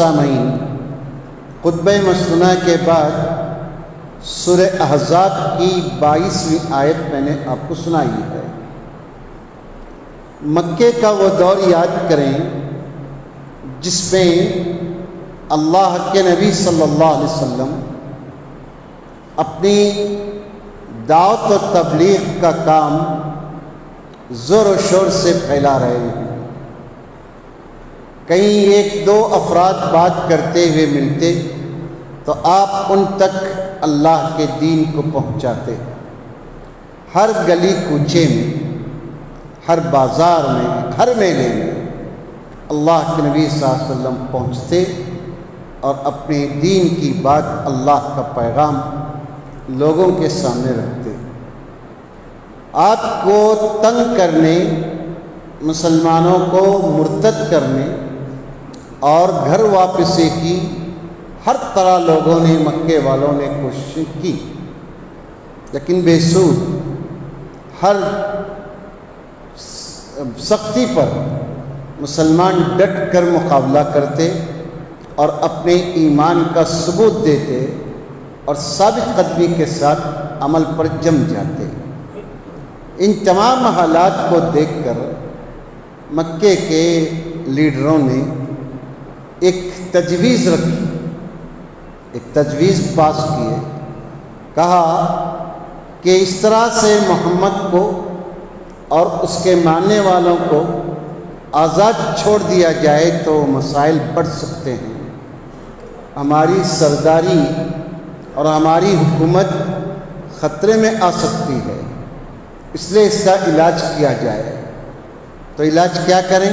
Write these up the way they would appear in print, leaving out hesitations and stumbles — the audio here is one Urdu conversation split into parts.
سامعین، خطبہ مسنونہ کے بعد سورہ احزاب کی 22ویں آیت میں نے آپ کو سنائی ہے۔ مکے کا وہ دور یاد کریں جس میں اللہ کے نبی صلی اللہ علیہ وسلم اپنی دعوت و تبلیغ کا کام زور و شور سے پھیلا رہے ہیں۔ کہیں ایک دو افراد بات کرتے ہوئے ملتے تو آپ ان تک اللہ کے دین کو پہنچاتے۔ ہر گلی کوچے میں، ہر بازار میں، ہر میلے میں اللہ کے نبی صلی اللہ علیہ وسلم پہنچتے اور اپنے دین کی بات، اللہ کا پیغام لوگوں کے سامنے رکھتے۔ آپ کو تنگ کرنے، مسلمانوں کو مرتد کرنے اور گھر واپسی کی ہر طرح لوگوں نے، مکے والوں نے کوشش کی، لیکن بے سود۔ ہر سختی پر مسلمان ڈٹ کر مقابلہ کرتے اور اپنے ایمان کا ثبوت دیتے اور ثابت قدمی کے ساتھ عمل پر جم جاتے۔ ان تمام حالات کو دیکھ کر مکے کے لیڈروں نے ایک تجویز رکھی، ایک تجویز پاس کیے۔ کہا کہ اس طرح سے محمد کو اور اس کے ماننے والوں کو آزاد چھوڑ دیا جائے تو مسائل بڑھ سکتے ہیں، ہماری سرداری اور ہماری حکومت خطرے میں آ سکتی ہے، اس لیے اس کا علاج کیا جائے۔ تو علاج کیا کریں؟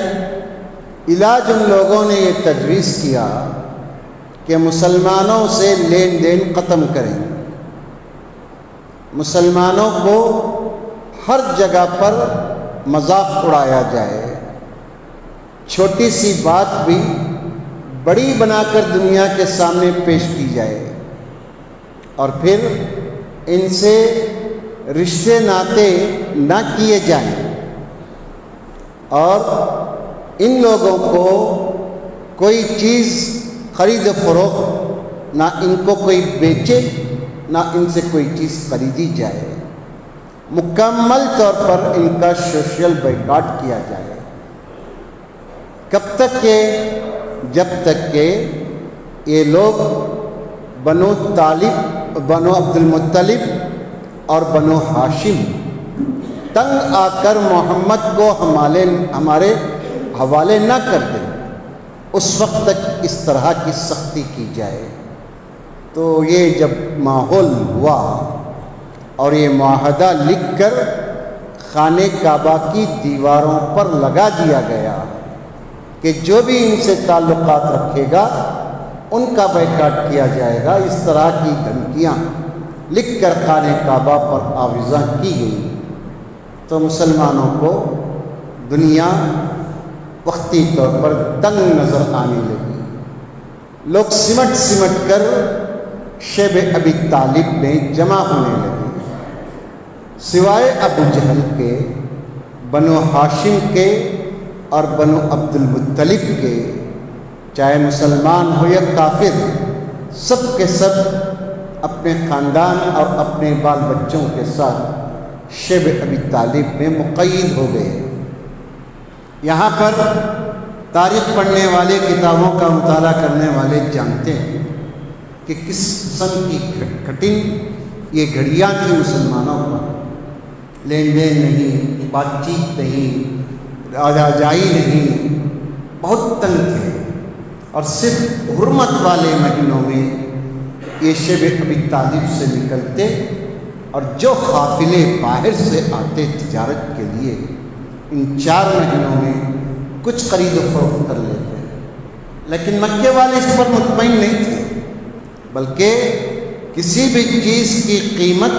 علاج ان لوگوں نے یہ تجویز کیا کہ مسلمانوں سے لین دین ختم کریں، مسلمانوں کو ہر جگہ پر مذاق اڑایا جائے، چھوٹی سی بات بھی بڑی بنا کر دنیا کے سامنے پیش کی جائے، اور پھر ان سے رشتے ناطے نہ کیے جائیں، اور ان لوگوں کو کوئی چیز خرید و فروخت نہ ان کو کوئی بیچے، نہ ان سے کوئی چیز خریدی جائے، مکمل طور پر ان کا سوشل بائیکاٹ کیا جائے۔ کب تک کہ جب تک کہ یہ لوگ بنو طالب، بنو عبد المطلب اور بنو ہاشم تنگ آ کر محمد کو ہمارے حوالے نہ کر دیں، اس وقت تک اس طرح کی سختی کی جائے۔ تو یہ جب ماحول ہوا اور یہ معاہدہ لکھ کر خانہ کعبہ کی دیواروں پر لگا دیا گیا کہ جو بھی ان سے تعلقات رکھے گا ان کا بائیکاٹ کیا جائے گا، اس طرح کی دھمکیاں لکھ کر خانہ کعبہ پر آویزاں کی گئی، تو مسلمانوں کو دنیا وقتی طور پر تنگ نظر آنے لگی۔ لوگ سمٹ سمٹ کر شیب ابی طالب میں جمع ہونے لگے، سوائے ابو جہل کے، بنو ہاشم کے اور بنو عبد المطلب کے، چاہے مسلمان ہو یا کافر، سب کے سب اپنے خاندان اور اپنے بال بچوں کے ساتھ شیب ابی طالب میں مقید ہو گئے۔ یہاں پر تاریخ پڑھنے والے، کتابوں کا مطالعہ کرنے والے جانتے ہیں کہ کس قسم کی کٹھن یہ گھڑیاں تھیں مسلمانوں پر۔ لین دین نہیں، بات چیت نہیں، آجائی نہیں، بہت تنگ تھے، اور صرف حرمت والے مہینوں میں یہ شیب ابی طالب سے نکلتے اور جو قافلے باہر سے آتے تجارت کے لیے ان 4 مہینوں میں کچھ خرید و فروخت کر لیتے۔ لیکن مکے والے اس پر مطمئن نہیں تھے، بلکہ کسی بھی چیز کی قیمت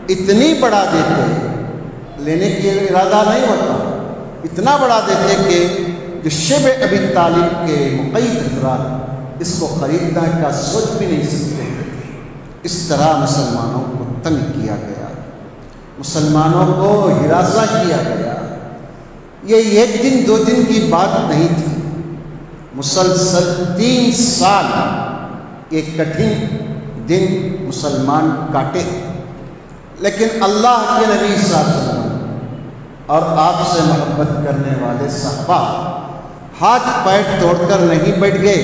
اتنی بڑھا دیتے، لینے کے ارادہ نہیں ہوتا، اتنا بڑھا دیتے کہ جو شیب ابی طالب کے مقید افراد اس کو خریدنا کا سوچ بھی نہیں سکتے۔ اس طرح مسلمانوں کو تنگ کیا گیا، مسلمانوں کو ہراساں کیا گیا۔ یہ 1 دن 2 دن کی بات نہیں تھی، مسلسل 3 سال ایک کٹھن دن مسلمان کاٹے، لیکن اللہ کے نبی صلی اللہ علیہ وسلم اور آپ سے محبت کرنے والے صحابہ ہاتھ پیر توڑ کر نہیں بیٹھ گئے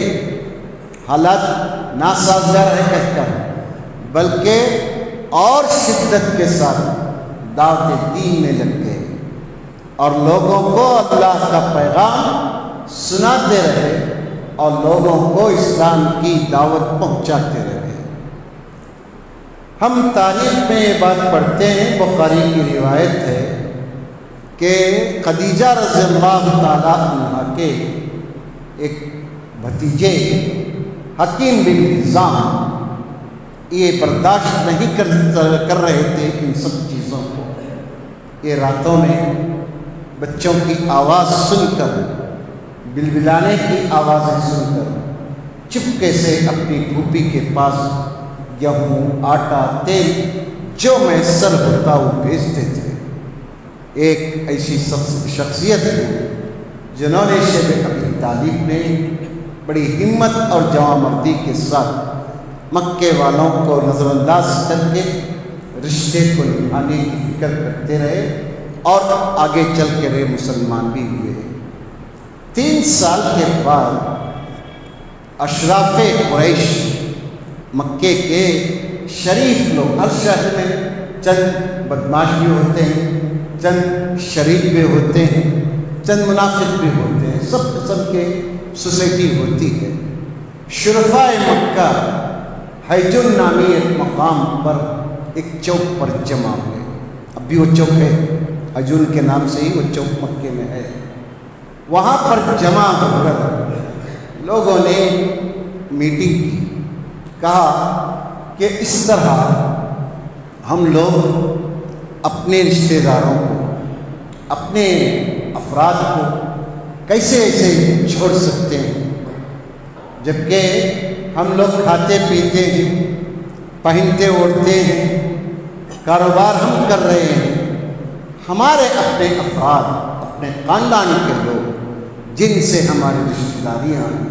حالات ناسازگار ہے کہہ کر، بلکہ اور شدت کے ساتھ دعوت دین میں لگ گئے اور لوگوں کو اللہ کا پیغام سناتے رہے اور لوگوں کو اسلام کی دعوت پہنچاتے رہے۔ ہم تاریخ میں یہ بات پڑھتے ہیں، بخاری کی روایت ہے کہ خدیجہ رضی اللہ تعالیٰ عنہ کے ایک بھتیجے حکیم بن حزام یہ برداشت نہیں کر رہے تھے ان سب چیزوں کو۔ یہ راتوں میں بچوں کی آواز سن کر، بلبلانے کی آوازیں سن کر چپکے سے اپنی پھوپھی کے پاس گیہوں، آٹا، تیل جو میسر ہوتا وہ بھیجتے تھے۔ ایک ایسی شخصیت ہے جنہوں نے شیخ ابی طالب نے بڑی ہمت اور جوانمردی کے ساتھ مکے والوں کو نظر انداز کر کے رشتے کو نبھانے کی فکر کرتے رہے اور آگے چل کے رہے مسلمان بھی ہوئے۔ 3 سال کے بعد اشراف قریش، مکے کے شریف لوگ، ہر شہر میں چند بدماش بھی ہوتے ہیں، چند شریف بھی ہوتے ہیں، چند منافق بھی ہوتے ہیں، سب قسم کے سوسائٹی ہوتی ہے۔ شرفاء مکہ حیجن نامی ایک مقام پر ایک چوک پر جمع ہوئے، اب بھی وہ چوک ہے، حیجن کے نام سے ہی وہ چوک مکے میں ہے۔ وہاں پر جمع ہو کر لوگوں نے میٹنگ کی، کہا کہ اس طرح ہم لوگ اپنے رشتہ داروں کو، اپنے افراد کو کیسے ایسے چھوڑ سکتے ہیں، جبکہ ہم لوگ کھاتے پیتے ہیں، پہنتے اوڑھتے ہیں، کاروبار ہم کر رہے ہیں، ہمارے اپنے افراد، اپنے خاندان کے لوگ جن سے ہماری رشتہ داریاں ہیں،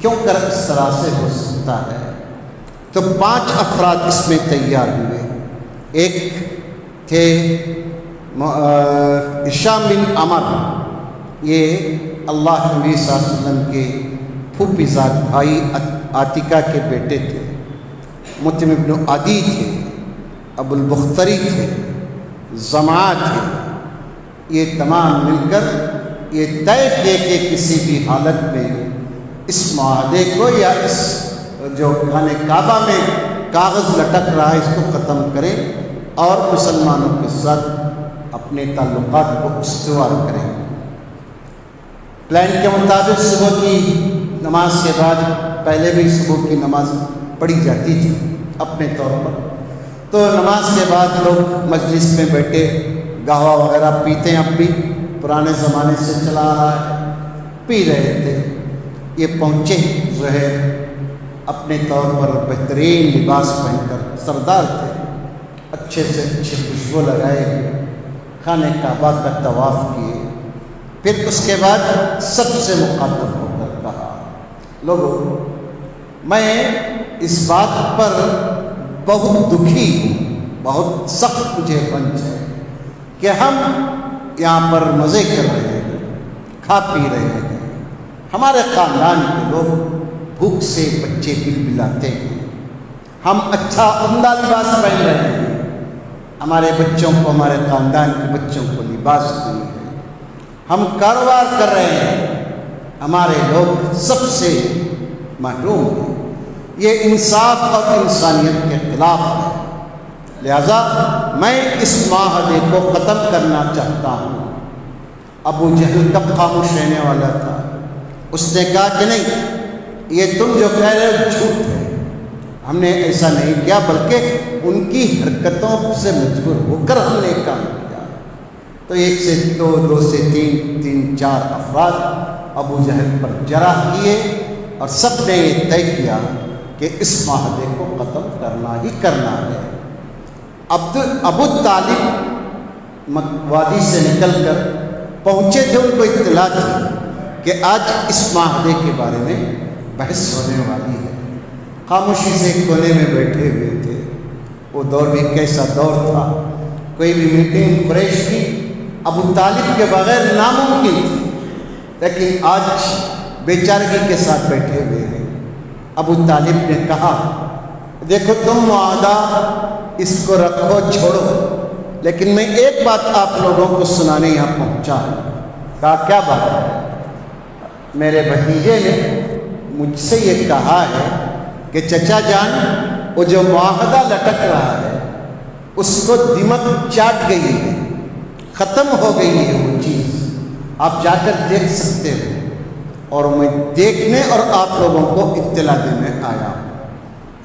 کیوں کر اس طرح سے ہو سکتا ہے؟ تو 5 افراد اس میں تیار ہوئے۔ ایک تھے ہشام بن عمر، یہ اللہ کے نبی صلی اللہ علیہ وسلم کے پھوپھی زاد بھائی عاتکہ کے بیٹے تھے۔ مطعم بن عدی تھے، ابو البختری تھے، زمعہ تھے۔ یہ تمام مل کر یہ طے کیے کہ کسی بھی حالت میں اس معاہدے کو یا اس جو خانہ کعبہ میں کاغذ لٹک رہا ہے اس کو ختم کریں اور مسلمانوں کے ساتھ اپنے تعلقات کو استوار کریں۔ پلان کے مطابق صبح کی نماز کے بعد، پہلے بھی صبح کی نماز پڑھی جاتی تھی اپنے طور پر، تو نماز کے بعد لوگ مجلس میں بیٹھے قہوہ وغیرہ پیتے ہیں، اب بھی پرانے زمانے سے چلا آ رہا ہے، پی رہے تھے۔ یہ پہنچے زہیر اپنے طور پر بہترین لباس پہن کر، سردار تھے، اچھے سے اچھے خوشبو لگائے، خانہ کعبہ کا طواف کیے، پھر اس کے بعد سب سے مخاطب ہو کر کہا، لوگوں میں اس بات پر بہت دکھی ہوں، بہت سخت مجھے رنج ہے کہ ہم یہاں پر مزے کر رہے ہیں، کھا پی رہے ہیں، ہمارے خاندان کے لوگ بھوک سے بچے بلبلاتے ہیں، ہم اچھا عمدہ لباس پہن رہے ہیں، ہمارے بچوں کو، ہمارے خاندان کے بچوں کو لباس نہیں ہے، ہم کاروبار کر رہے ہیں، ہمارے لوگ سب سے محروم ہیں۔ یہ انصاف اور انسانیت کے خلاف ہے، لہذا میں اس معاہدے کو ختم کرنا چاہتا ہوں۔ ابو جہل کب خاموش رہنے والا تھا؟ اس نے کہا کہ نہیں، یہ تم جو کہہ رہے ہو جھوٹ ہے، ہم نے ایسا نہیں کیا، بلکہ ان کی حرکتوں سے مجبور ہو کر ہم نے کام کیا۔ تو 1 سے 2، 2 سے 3، 3، 4 افراد ابو جہل پر جرح کیے اور سب نے یہ طے کیا کہ اس معاہدے کو ختم کرنا ہی کرنا ہے۔ ابو طالب وادی سے نکل کر پہنچے تھے، ان کو اطلاع تھی کہ آج اس معاہدے کے بارے میں بحث ہونے والی ہے۔ خاموشی سے کونے میں بیٹھے ہوئے تھے۔ وہ دور بھی کیسا دور تھا، کوئی بھی میٹنگ قریش کی ابو طالب کے بغیر ناممکن تھی، لیکن آج بے چارگی کے ساتھ بیٹھے ہوئے ہیں۔ ابو طالب نے کہا دیکھو تم معاہدہ اس کو رکھو چھوڑو، لیکن میں ایک بات آپ لوگوں کو سنانے یہاں پہنچا ہوں۔ کہا کیا بات ہے؟ میرے بھتیجے نے مجھ سے یہ کہا ہے کہ چچا جان وہ جو معاہدہ لٹک رہا ہے اس کو دماغ چاٹ گئی ہے، ختم ہو گئی ہے وہ چیز، آپ جا کر دیکھ سکتے ہو۔ اور میں دیکھنے اور آپ لوگوں کو اطلاع دینے آیا ہوں۔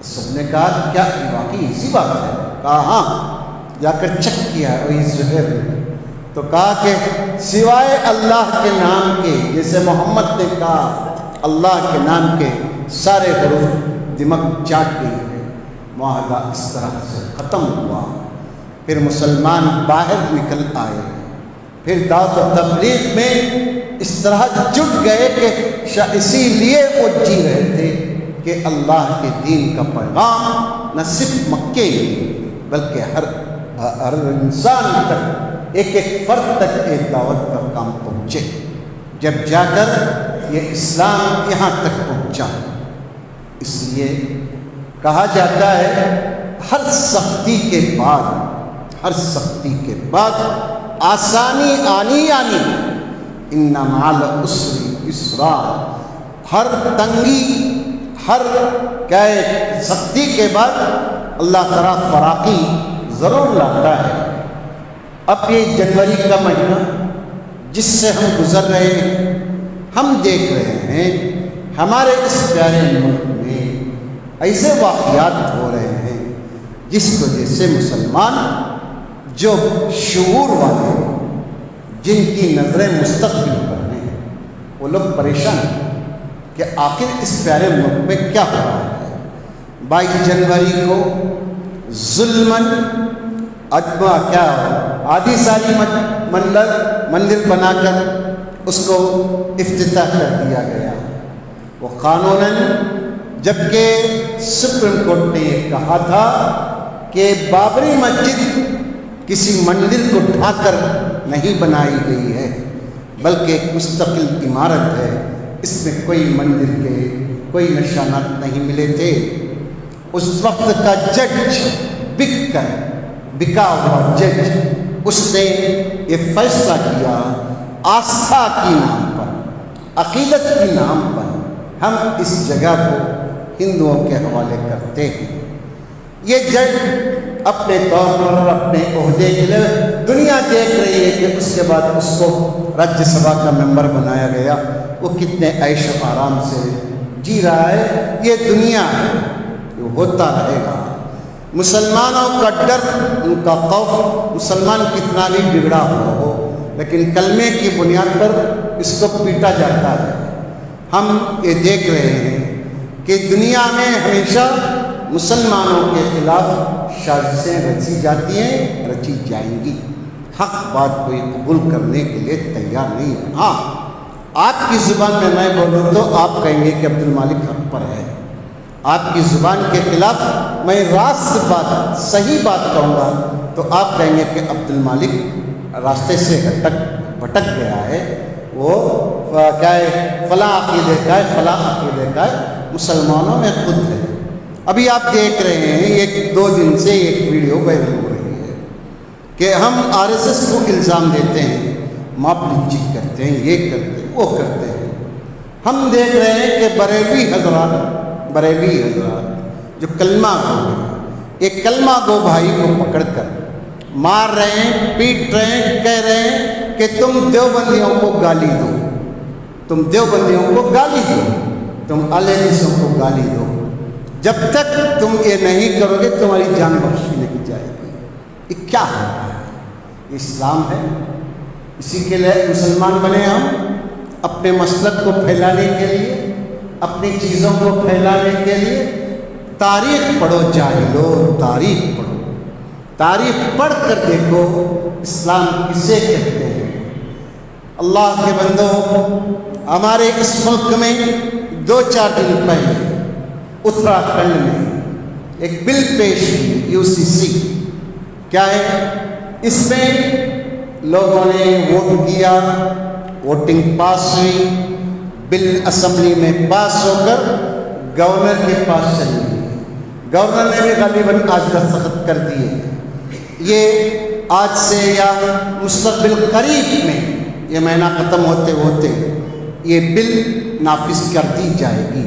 سب نے کہا کیا واقعی اسی بات ہے؟ کہا ہاں، جا کر چیک کیا وہی زہر نے۔ تو کہا کہ سوائے اللہ کے نام کے، جیسے محمد نے کہا اللہ کے نام کے سارے حروف دماغ چاٹ گئی ہے۔ معاہدہ اس طرح سے ختم ہوا۔ پھر مسلمان باہر نکل آئے، پھر دعوت و تبلیغ میں اس طرح جٹ گئے کہ اسی لیے وہ جی رہے تھے کہ اللہ کے دین کا پیغام نہ صرف مکے میں بلکہ ہر انسان تک، ایک ایک فرد تک ایک دعوت کا کام پہنچے، جب جا کر یہ اسلام یہاں تک پہنچا۔ اس لیے کہا جاتا ہے ہر سختی کے بعد آسانی آنی ان مع العسر یسرا۔ ہر تنگی، ہر سختی کے بعد اللہ تعالیٰ فراخی ضرور لاتا ہے۔ اب یہ جنوری کا مہینہ جس سے ہم گزر رہے ہیں، ہم دیکھ رہے ہیں ہمارے اس پیارے ملک میں ایسے واقعات ہو رہے ہیں جس وجہ سے مسلمان جو شعور والے، جن کی نظریں مستقبل پر ہیں، وہ لوگ پریشان ہیں کہ آخر اس پیارے ملک میں کیا ہو رہا ہے۔ 22 جنوری کو ظلماً آدھی ساری مندر بنا کر اس کو افتتاح کر دیا گیا۔ وہ قانوناً، جبکہ سپریم کورٹ نے یہ کہا تھا کہ بابری مسجد کسی مندر کو ڈھا کر نہیں بنائی گئی ہے بلکہ ایک مستقل عمارت ہے، اس میں کوئی مندر کے کوئی نشانات نہیں ملے تھے۔ اس وقت کا جج بکا ہوا جج، اس نے یہ فیصلہ کیا آستھا کی نام پر، عقیدت کی نام پر ہم اس جگہ کو ہندوؤں کے حوالے کرتے ہیں۔ یہ جج اپنے طور پر اپنے عہدے کے لیے، دنیا دیکھ رہی ہے کہ اس کے بعد اس کو راجیہ سبھا کا ممبر بنایا گیا، وہ کتنے عیش و آرام سے جی رہا ہے۔ یہ دنیا ہے، یہ ہوتا رہے گا۔ مسلمانوں کا ڈر، ان کا خوف، مسلمان کتنا بھی بگڑا ہوا ہو لیکن کلمے کی بنیاد پر اس کو پیٹا جاتا ہے۔ ہم یہ دیکھ رہے ہیں کہ دنیا میں ہمیشہ مسلمانوں کے خلاف سازشیں رچی جاتی ہیں، رچی جائیں گی۔ حق بات کوئی قبول کرنے کے لیے تیار نہیں ہے۔ ہاں، آپ کی زبان میں بولوں تو آپ کہیں گے کہ عبد المالک حق پر ہے۔ آپ کی زبان کے خلاف میں راست بات، صحیح بات کہوں گا تو آپ کہیں گے کہ عبد المالک راستے سے بھٹک گیا ہے، وہ کیا ہے، فلاں عقیدے کا ہے، فلاں عقیدے کا ہے، مسلمانوں میں خود ہے۔ ابھی آپ دیکھ رہے ہیں ایک 2 دن سے ایک ویڈیو وائرل ہو رہی ہے کہ ہم RSS کو الزام دیتے ہیں، ماپ لنچنگ کرتے ہیں، یہ کرتے ہیں، وہ کرتے ہیں۔ ہم دیکھ رہے ہیں کہ بریلوی حضرات جو کلمہ گو ہیں، ایک کلمہ گو بھائی کو پکڑ کر مار رہے ہیں، پیٹ رہے ہیں، کہہ رہے ہیں کہ تم دیوبندیوں کو گالی دو، تم دیوبندیوں کو گالی دو، تم اہل حدیثوں کو گالی دو، جب تک تم یہ نہیں کرو گے تمہاری جان بخشی نہیں جائے گی۔ یہ کیا ہے؟ یہ اسلام ہے؟ اسی کے لیے مسلمان بنے ہم، اپنے مسلک کو پھیلانے کے لیے، اپنی چیزوں کو پھیلانے کے لیے۔ تاریخ پڑھو جاہلو، تاریخ پڑھو، تاریخ پڑھ کر دیکھو اسلام کسے کہتے ہیں۔ اللہ کے بندو، ہمارے اس ملک میں 2-4 دن پہلے اتراکھنڈ میں ایک بل پیش ہوئی UCC، کیا ہے؟ اس میں لوگوں نے ووٹ دیا، ووٹنگ پاس ہوئی، بل اسمبلی میں پاس ہو کر گورنر کے پاس چلی گئی۔ گورنر نے بھی غالباً آج دستخط کر دیے۔ یہ آج سے یا مستقبل قریب میں یہ مہینہ ختم ہوتے ہوتے یہ بل نافذ کر دی جائے گی۔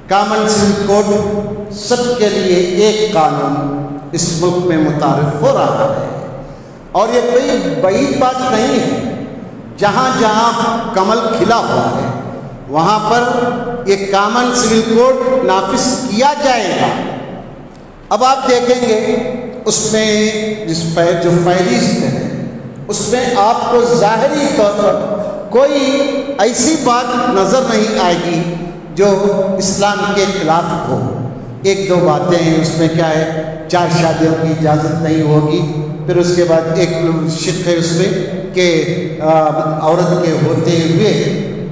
کامن سول کوڈ سب کے لیے ایک قانون اس ملک میں متعارف ہو رہا ہے، اور یہ کوئی بعید بات نہیں ہے۔ جہاں جہاں کمل کھلا ہوا ہے وہاں پر یہ کامن سول کوڈ نافذ کیا جائے گا۔ اب آپ دیکھیں گے اس میں جو فہرست ہے اس میں آپ کو ظاہری طور پر کوئی ایسی بات نظر نہیں آئے گی جو اسلام کے خلاف ہو۔ 1-2 باتیں ہیں اس میں، کیا ہے؟ 4 شادیوں کی اجازت نہیں ہوگی، پھر اس کے بعد ایک شق ہے اس میں کہ عورت کے ہوتے ہوئے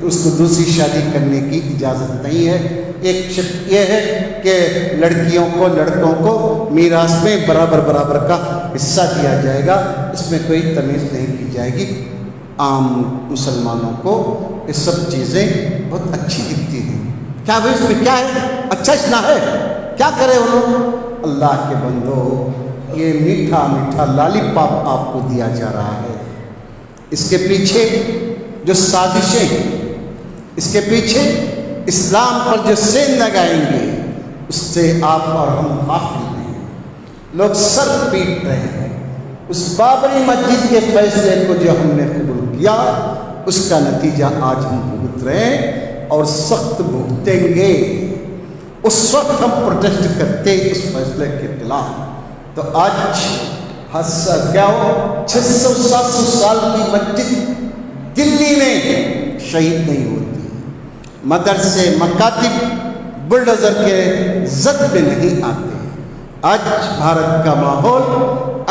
اس کو دوسری شادی کرنے کی اجازت نہیں ہے۔ ایک شق یہ ہے کہ لڑکیوں کو لڑکوں کو میراث میں برابر کا حصہ دیا جائے گا، اس میں کوئی تمیز نہیں کی جائے گی۔ عام مسلمانوں کو یہ سب چیزیں بہت اچھی دکھتی ہیں۔ کیا بھائی اس میں کیا ہے؟ اچھا اتنا ہے، کیا کرے وہ لوگ؟ اللہ کے بندو، یہ میٹھا میٹھا لالی پاپ آپ کو دیا جا رہا ہے۔ اس کے پیچھے جو سازشیں ہیں، اس کے پیچھے اسلام پر جو سین لگائیں گے، اس سے آپ اور ہم غافل نہیں۔ لوگ سر پیٹ رہے ہیں۔ اس بابری مسجد کے فیصلے کو جو ہم نے قبول کیا، اس کا نتیجہ آج ہم بھگت رہے ہیں اور سخت بھگتیں گے۔ اس وقت ہم پروٹیسٹ کرتے اس فیصلے کے خلاف، تو آج کیا ہو 600-700 سال کی مسجد دلی میں شہید نہیں ہوتی، مدرسے مکاتب بلڈوزر کے زد میں نہیں آتے۔ آج بھارت کا ماحول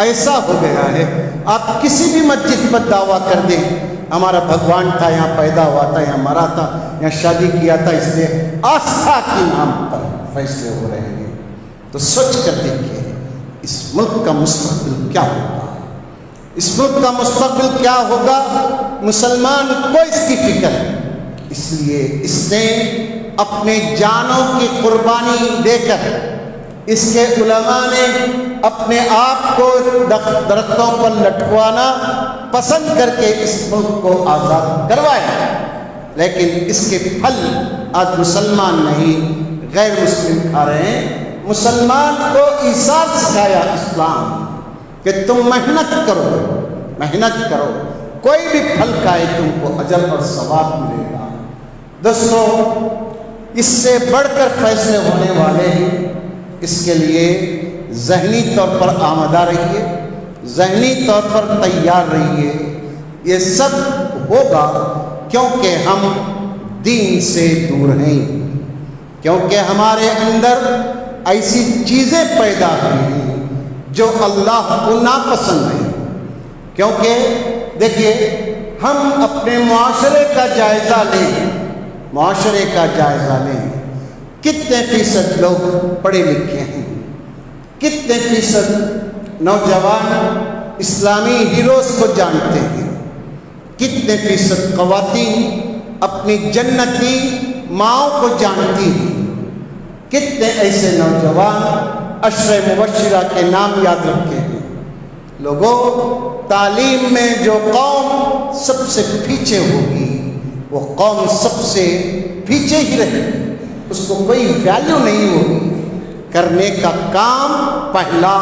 ایسا ہو گیا ہے، آپ کسی بھی مسجد پر دعویٰ کر دیں ہمارا بھگوان تھا، یہاں پیدا ہوا تھا، یہاں مرا تھا، یہاں شادی کیا تھا، اس لیے آستھا کے نام پر فیصلے ہو رہے ہیں۔ تو سوچ کر دیکھیے اس ملک کا مستقبل کیا ہوگا، اس ملک کا مستقبل کیا ہوگا۔ مسلمان کو اس کی فکر ہے، اس لیے اس نے اپنے جانوں کی قربانی دے کر، اس کے علماء نے اپنے آپ کو درختوں پر لٹکوانا پسند کر کے اس ملک کو آزاد کروایا، لیکن اس کے پھل آج مسلمان نہیں غیر مسلم کھا رہے ہیں۔ مسلمان کو ایثار سکھایا اسلام کہ تم محنت کرو، کوئی بھی پھل کھائے تم کو اجر اور ثواب ملے گا۔ دوستو، اس سے بڑھ کر فیصلے ہونے والے ہیں، اس کے لیے ذہنی طور پر آمادہ رہیے، ذہنی طور پر تیار رہیے۔ یہ سب ہوگا کیونکہ ہم دین سے دور ہیں، کیونکہ ہمارے اندر ایسی چیزیں پیدا ہوئی ہیں جو اللہ کو ناپسند ہیں۔ کیونکہ دیکھیے، ہم اپنے معاشرے کا جائزہ لیں، کتنے فیصد لوگ پڑھے لکھے ہیں، کتنے فیصد نوجوان اسلامی ہیروز کو جانتے ہیں، کتنے فیصد خواتین اپنی جنتی ماؤں کو جانتی ہیں، کتنے ایسے نوجوان عشر مبشرہ کے نام یاد رکھے ہیں۔ لوگوں، تعلیم میں جو قوم سب سے پیچھے ہوگی وہ قوم سب سے پیچھے ہی رہے گی، اس کو کوئی ویلیو نہیں ہوگی۔ کرنے کا کام پہلا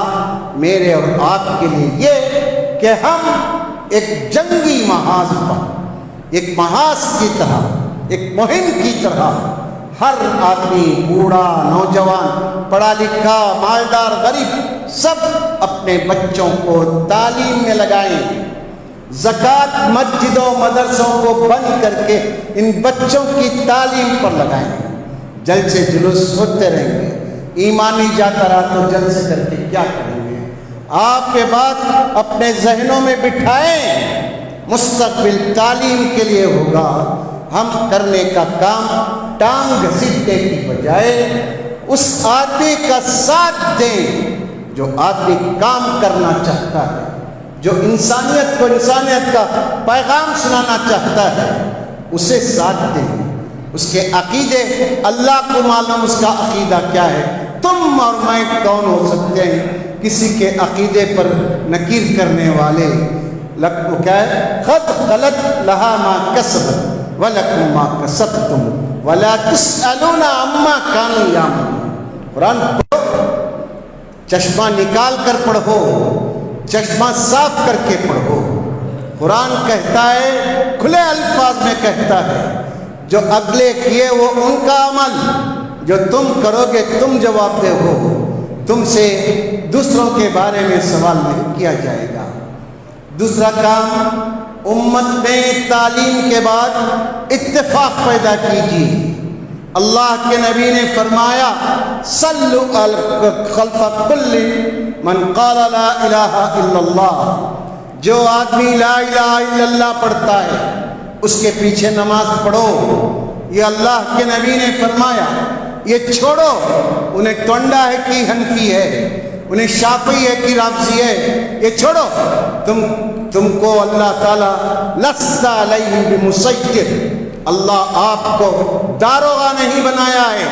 میرے اور آپ کے لیے یہ کہ ہم ایک جنگی محاذ پر، ایک محاذ کی طرح، ایک مہم کی طرح، ہر آدمی، بوڑھا، نوجوان، پڑھا لکھا، مالدار، غریب، سب اپنے بچوں کو تعلیم میں لگائیں۔ زکوٰۃ مسجدوں مدرسوں کو بند کر کے ان بچوں کی تعلیم پر لگائیں۔ جلسے جلوس ہوتے رہیں گے، ایمان نہیں جاتا رہا تو جلسے کر کے کیا کریں گے؟ آپ کے بعد اپنے ذہنوں میں بٹھائیں، مستقبل تعلیم کے لیے ہوگا، ہم کرنے کا کام ٹانگ گھسیٹنے کی بجائے اس آدمی کا ساتھ دیں جو آدمی کام کرنا چاہتا ہے، جو انسانیت کو انسانیت کا پیغام سنانا چاہتا ہے، اسے ساتھ دیں۔ اس کے عقیدے اللہ کو معلوم اس کا عقیدہ کیا ہے، تم اور میں کون ہو سکتے ہیں کسی کے عقیدے پر نکیر کرنے والے؟ وہ کیا ہے، خود غلط لہا ما کسبت ولکم ما کسبتم ولا تسألون عما کانوا یعملون۔ قرآن پڑھو، چشمہ نکال کر پڑھو، چشمہ صاف کر کے پڑھو۔ قرآن کہتا ہے، کھلے الفاظ میں کہتا ہے، جو اگلے کیے وہ ان کا عمل، جو تم کرو گے تم جواب دہ ہو، تم سے دوسروں کے بارے میں سوال نہیں کیا جائے گا۔ دوسرا کام، امت میں تعلیم کے بعد اتفاق پیدا کیجیے۔ اللہ کے نبی نے فرمایا، صلو خلف کل من قال لا الہ الا اللہ، جو آدمی لا الہ الا اللہ پڑھتا ہے اس کے پیچھے نماز پڑھو۔ یہ اللہ کے نبی نے فرمایا، یہ چھوڑو انہیں ٹونڈا ہے کہ حنفی ہے، انہیں شافعی ہے کہ رافضی ہے، یہ چھوڑو۔ تم کو اللہ تعالیٰ لست علیہم بمسیطر، اللہ آپ کو داروغہ نہیں بنایا ہے،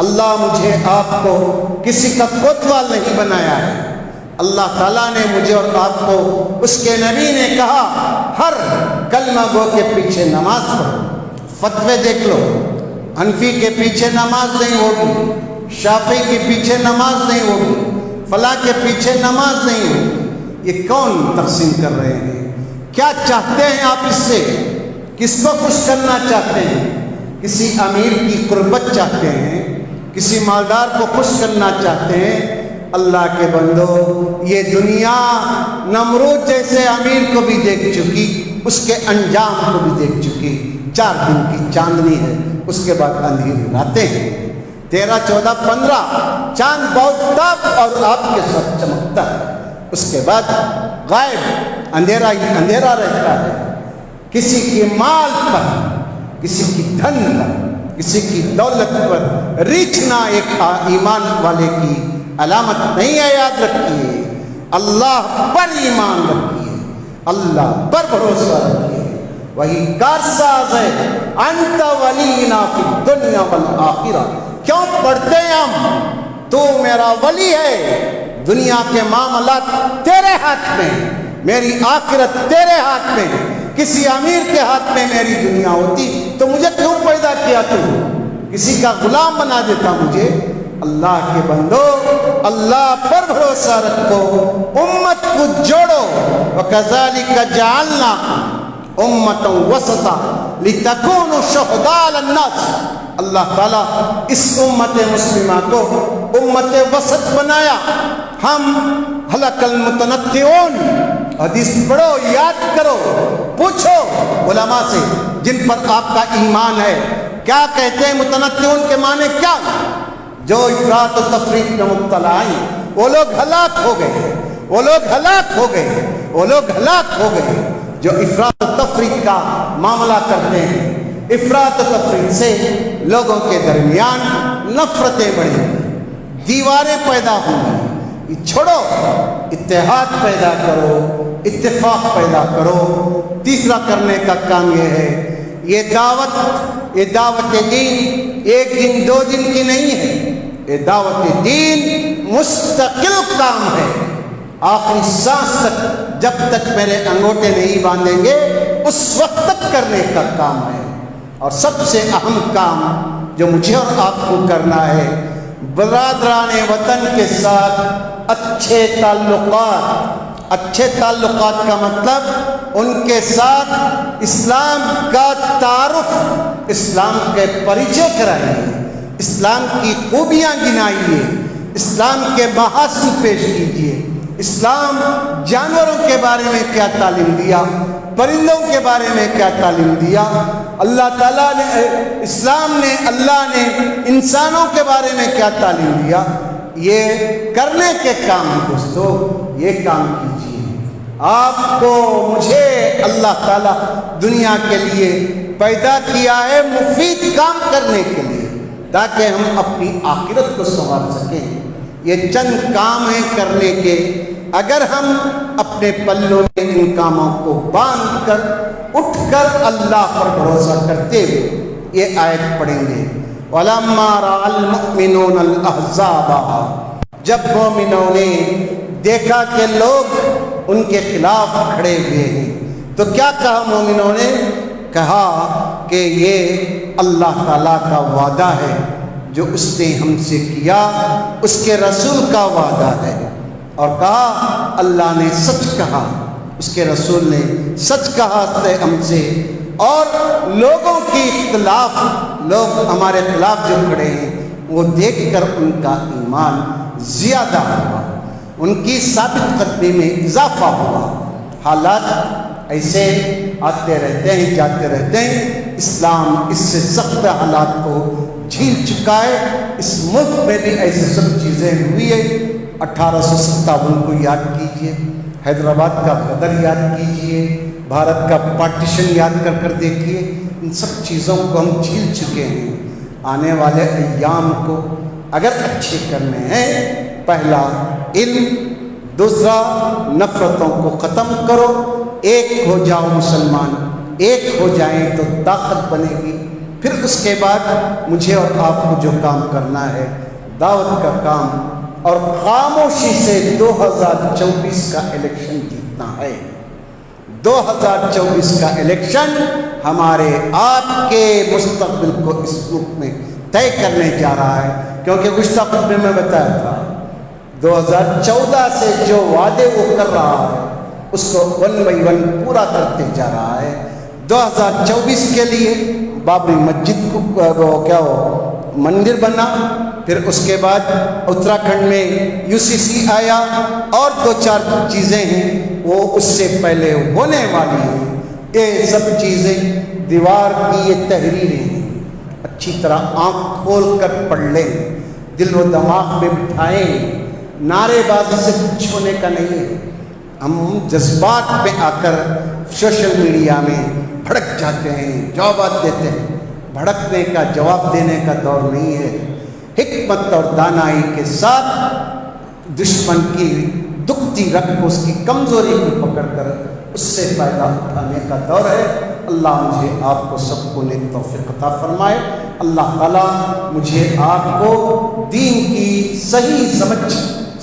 اللہ مجھے آپ کو کسی کا کوتوال نہیں بنایا ہے۔ اللہ تعالیٰ نے مجھے اور آپ کو، اس کے نبی نے کہا، ہر کلمہ گو کے پیچھے نماز پڑھو۔ فتوے دیکھ لو، حنفی کے پیچھے نماز نہیں ہوگی، شافعی کے پیچھے نماز نہیں ہوگی، فلاں کے پیچھے نماز نہیں ہوگی۔ یہ کون تقسیم کر رہے ہیں؟ کیا چاہتے ہیں آپ اس سے؟ کس کو خوش کرنا چاہتے ہیں؟ کسی امیر کی قربت چاہتے ہیں؟ کسی مالدار کو خوش کرنا چاہتے ہیں؟ اللہ کے بندو، یہ دنیا نمرود جیسے امیر کو بھی دیکھ چکی، اس کے انجام کو بھی دیکھ چکی۔ 4 دن کی چاندنی ہے، اس کے بعد اندھیری راتیں ہیں۔ 13، 14، 15 چاند بہت تاب اور آپ کے ساتھ چمکتا ہے، اس کے بعد غائب، اندھیرا ہی اندھیرا رہتا ہے۔ کسی کے مال پر، کسی کی دھن پر، کسی کی دولت پر ریچھنا ایک ایمان والے کی علامت نہیں ہے۔ یاد رکھیے، اللہ پر ایمان رکھیے، اللہ پر بھروسہ رکھیے، وہی کارساز ہے۔ انت ولینا فی الدنیا والآخرہ، کیوں پڑھتے ہیں ہم؟ تو میرا ولی ہے، دنیا کے معاملات تیرے ہاتھ میں، میری آخرت تیرے ہاتھ میں۔ کسی امیر کے ہاتھ میں میری دنیا ہوتی تو مجھے کیوں پیدا کیا تو؟ کسی کا غلام بنا دیتا مجھے۔ اللہ کے بندو، اللہ پر بھروسہ رکھو، امت کو جوڑو۔ وَكَذَلِكَ جَعَلْنَاكُمْ أُمَّةً وَسَطًا لِتَكُونُوا شُهَدَاءَ عَلَى النَّاسِ۔ اللہ تعالیٰ اس امت مسلمہ کو امت وسط بنایا۔ ہم ہلک المتنطعون، حدیث پڑھو، یاد کرو، پوچھو علماء سے جن پر آپ کا ایمان ہے، کیا کہتے ہیں متنطعون کے معنی کیا؟ جو افراط و تفریط میں مبتلا ہیں، وہ لوگ ہلاک ہو گئے، وہ لوگ ہلاک ہو گئے، وہ لوگ ہلاک ہو گئے جو افراط و تفریط کا معاملہ کرتے ہیں۔ افراط و تفریط سے لوگوں کے درمیان نفرتیں بڑھیں، دیواریں پیدا ہوں گی۔ چھوڑو، اتحاد پیدا کرو، اتفاق پیدا کرو۔ تیسرا کرنے کا کام یہ ہے، یہ دعوت دین 1 دن 2 دن کی نہیں ہے، یہ دعوت دین مستقل کام ہے۔ آخری سانس تک، جب تک میرے انگوٹھے نہیں باندھیں گے اس وقت تک کرنے کا کام ہے۔ اور سب سے اہم کام جو مجھے اور آپ کو کرنا ہے، برادران وطن کے ساتھ اچھے تعلقات۔ اچھے تعلقات کا مطلب ان کے ساتھ اسلام کا تعارف، اسلام کے پریچے کرائیے، اسلام کی خوبیاں گنائیے، اسلام کے محاسن پیش کیجیے۔ اسلام جانوروں کے بارے میں کیا تعلیم دیا، پرندوں کے بارے میں کیا تعلیم دیا، اللہ تعالیٰ نے، اسلام نے، اللہ نے انسانوں کے بارے میں کیا تعلیم دیا، یہ کرنے کے کام ہیں دوستو، یہ کام کیجیے۔ آپ کو، مجھے اللہ تعالیٰ دنیا کے لیے پیدا کیا ہے مفید کام کرنے کے لیے، تاکہ ہم اپنی آخرت کو سنوار سکیں۔ یہ چند کام ہیں کرنے کے، اگر ہم اپنے پلوں میں ان کاموں کو باندھ کر اٹھ کر اللہ پر بھروسہ کرتے ہوئے یہ آیت پڑھیں گے۔ وَلَمَّا رَأَى الْمُؤْمِنُونَ الْأَحْزَابَ، جب مومنوں نے دیکھا کہ لوگ ان کے خلاف کھڑے ہوئے ہیں تو کیا کہا مومنوں نے؟ کہا کہ یہ اللہ تعالیٰ کا وعدہ ہے جو اس نے ہم سے کیا، اس کے رسول کا وعدہ ہے، اور کہا اللہ نے سچ کہا، اس کے رسول نے سچ کہا تھے ہم سے، اور لوگوں کی اختلاف، لوگ ہمارے خلاف جو کھڑے ہیں وہ دیکھ کر ان کا ایمان زیادہ ہوا، ان کی ثابت قدمی میں اضافہ ہوا۔ حالات ایسے آتے رہتے ہیں، جاتے رہتے ہیں، اسلام اس سے سخت حالات کو جھیل چکا ہے۔ اس ملک میں بھی ایسی سب چیزیں ہوئی ہیں۔ 1857 کو یاد کیجئے، حیدرآباد کا غدر یاد کیجئے، بھارت کا پارٹیشن یاد کر کر دیکھیے، ان سب چیزوں کو ہم جھیل چکے ہیں۔ آنے والے ایام کو اگر اچھے کرنے ہیں، پہلا علم، دوسرا نفرتوں کو ختم کرو، ایک ہو جاؤ مسلمان، ایک ہو جائیں تو طاقت بنے گی۔ پھر اس کے بعد مجھے اور آپ کو جو کام کرنا ہے، دعوت کا کام، اور خاموشی سے 2024 کا الیکشن جیتنا ہے۔ 2024 کا الیکشن ہمارے آپ کے مستقبل کو اس ملک میں طے کرنے جا رہا ہے، کیونکہ گزشتہ خطبے میں بتایا تھا 2014 سے جو وعدے وہ کر رہا ہے اس کو 1 بائی 1 پورا کرتے جا رہا ہے۔ 2024 کے لیے بابری مسجد کو مندر بنا، پھر اس کے بعد اتراکھنڈ میں UCC آیا، اور 2-4 چیزیں ہیں وہ اس سے پہلے ہونے والی ہیں۔ یہ سب چیزیں دیوار کی یہ تحریریں ہیں، اچھی طرح آنکھ کھول کر پڑھ لیں، دل و دماغ میں بٹھائیں۔ نعرے بازی سے کچھ ہونے کا نہیں ہے۔ ہم جذبات میں آ کر سوشل میڈیا میں بھڑک جاتے ہیں، جوابات دیتے ہیں۔ بھڑکنے کا، جواب دینے کا دور نہیں ہے۔ حکمت اور دانائی کے ساتھ دشمن کی دکھتی رکھ کو، اس کی کمزوری کو پکڑ کر اس سے فائدہ اٹھانے کا دور ہے۔ اللہ مجھے آپ کو سب کو نیک توفیق عطا فرمائے۔ اللہ تعالیٰ مجھے آپ کو دین کی صحیح سمجھ،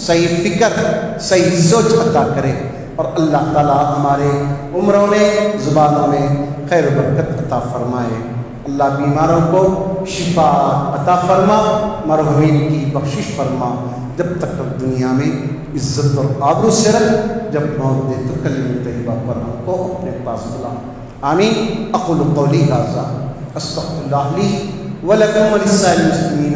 صحیح فکر، صحیح سوچ عطا کرے، اور اللہ تعالیٰ ہمارے عمروں میں، زبانوں میں خیر و برکت عطا فرمائے۔ اللہ بیماروں کو شفا عطا فرما، مرحومین کی بخشش فرما، جب تک دنیا میں عزت اور آبرو سے رکھ، جب موت دے تو کلمہ طیبہ پر ہم کو اپنے پاس بلا۔ آمین۔ اقول قولی ھذا استغفر اللہ لی ولکم ولسائر المسلمین